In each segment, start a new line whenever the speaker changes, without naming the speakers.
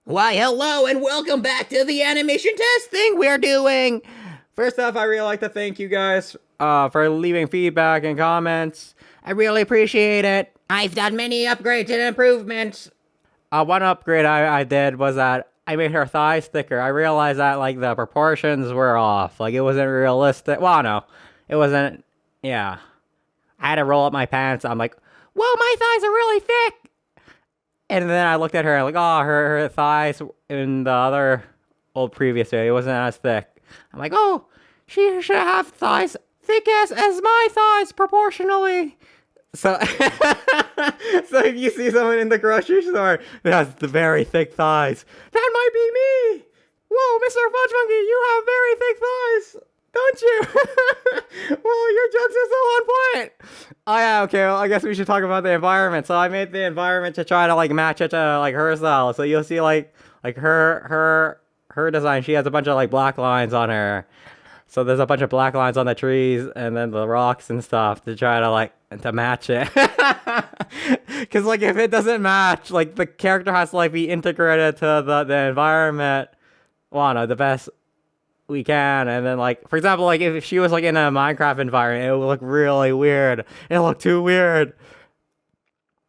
Why, hello and welcome back to the animation testing we're doing. First off, I really like to thank you guys for leaving feedback and comments. I really appreciate it. I've done many upgrades and improvements. One upgrade I did was that I made her thighs thicker. I realized that like the proportions were off. Like it wasn't realistic. Well, no, it wasn't. Yeah, I had to roll up my pants. I'm like, whoa, my thighs are really thick. And then I looked at her and like, oh, her thighs in the other old previous video wasn't as thick. I'm like, oh, she should have thighs thick as my thighs proportionally. So, so if you see someone in the grocery store that has the very thick thighs, that might be me. Whoa, MrFudgeMonkeyz, you have very thick thighs, don't you? Well, your jokes are so on point. Oh yeah, okay, well, I guess we should talk about the environment. So I made the environment to try to like match it to like her style. So you'll see like her design. She has a bunch of like black lines on her. So there's a bunch of black lines on the trees and then the rocks and stuff to try to like to match it. Cause like if it doesn't match, like the character has to like be integrated to the environment. Well, no, the best we can. And then like, for example, like if she was like in a Minecraft environment, it would look really weird. It looked too weird.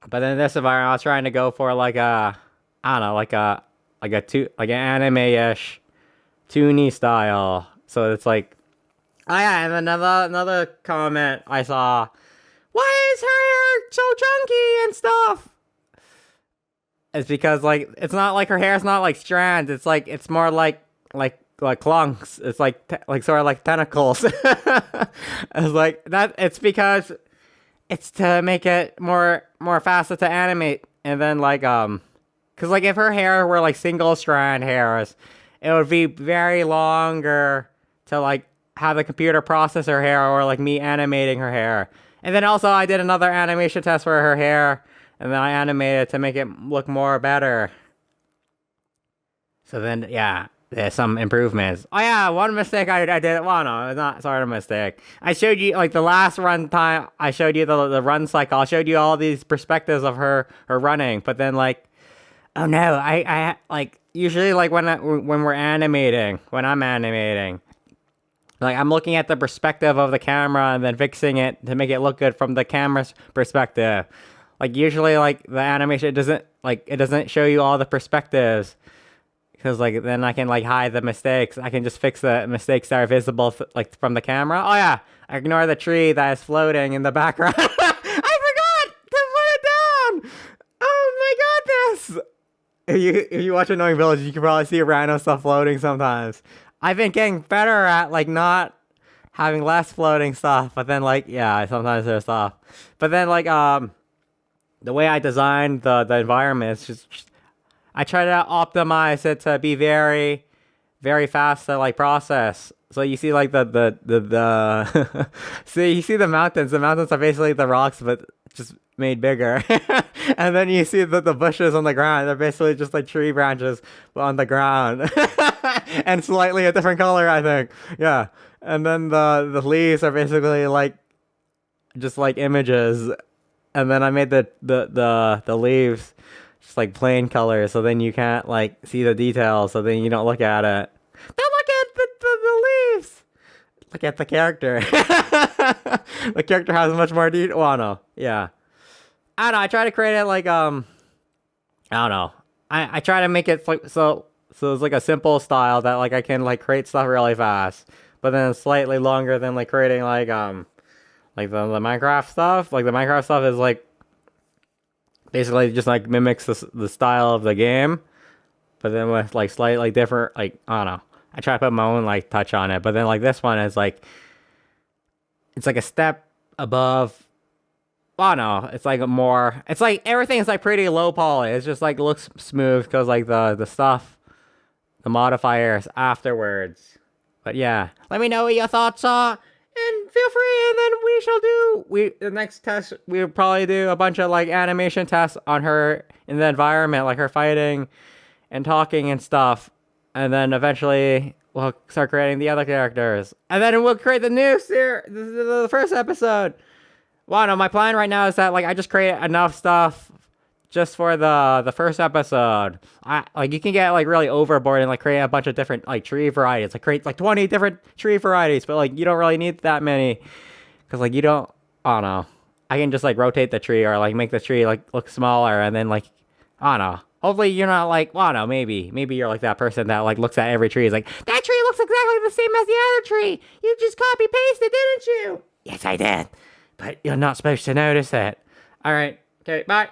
But in this environment, I was trying to go for like a, I don't know, like an anime-ish, toony style. So it's like, oh yeah, and another comment I saw, why is her hair so chunky and stuff? It's because like, it's not like her hair's not like strands. It's like, it's more like clunks. It's like sort of like tentacles. It's like that. It's because it's to make it more faster to animate. And then like cause like if her hair were like single strand hairs, it would be very longer to like have the computer process her hair or like me animating her hair. And then also I did another animation test for her hair, and then I animated to make it look more better. So then yeah. There's some improvements. Oh yeah, one mistake I did. Well, no, it's not sort of a mistake. I showed you, like, the last run time, I showed you the run cycle. I showed you all these perspectives of her running. But then, like, oh no, I like, usually, like, when I'm animating, like, I'm looking at the perspective of the camera and then fixing it to make it look good from the camera's perspective. Like, usually, like, the animation doesn't show you all the perspectives. Because, like, then I can, like, hide the mistakes. I can just fix the mistakes that are visible, like, from the camera. Oh, yeah. I ignore the tree that is floating in the background. I forgot to put it down! Oh, my goodness! If you watch Annoying Village, you can probably see random stuff floating sometimes. I've been getting better at, like, not having less floating stuff. But then, like, yeah, sometimes there's stuff. But then, like, the way I designed the environment is just I try to optimize it to be very, very fast to like process. So you see like the see, you see the mountains. The mountains are basically the rocks, but just made bigger. And then you see the bushes on the ground. They're basically just like tree branches on the ground, and slightly a different color, I think. Yeah. And then the leaves are basically like just like images. And then I made the leaves just like plain colors, so then you can't like see the details, so then you don't look at it. Don't look at the leaves! Look at the character. The character has much more detail. Well, no. Yeah. I don't know, I try to create it like, I don't know. I try to make it like, so it's like a simple style that like I can like create stuff really fast, but then it's slightly longer than like creating like the Minecraft stuff. Like the Minecraft stuff is like, basically just like mimics the style of the game, but then with like slightly different, like, I don't know. I try to put my own like touch on it, but then like this one is like, it's like a step above. Well, no, it's like it's like everything's like pretty low poly. It's just like looks smooth because like the stuff, the modifiers afterwards. But yeah, let me know what your thoughts are. And feel free, and then we shall do the next test. We'll probably do a bunch of like animation tests on her in the environment, like her fighting and talking and stuff. And then eventually we'll start creating the other characters. And then we'll create the new series, the first episode. Well, no, my plan right now is that like I just create enough stuff just for the first episode. Like you can get like really overboard and like create a bunch of different like tree varieties. Like create like 20 different tree varieties, but like you don't really need that many because like you don't. I don't know. I can just like rotate the tree or like make the tree like look smaller and then like I don't know. Hopefully you're not like, well, I don't know, maybe you're like that person that like looks at every tree is like, that tree looks exactly the same as the other tree. You just copy pasted, didn't you? Yes, I did. But you're not supposed to notice it. All right. Okay, bye.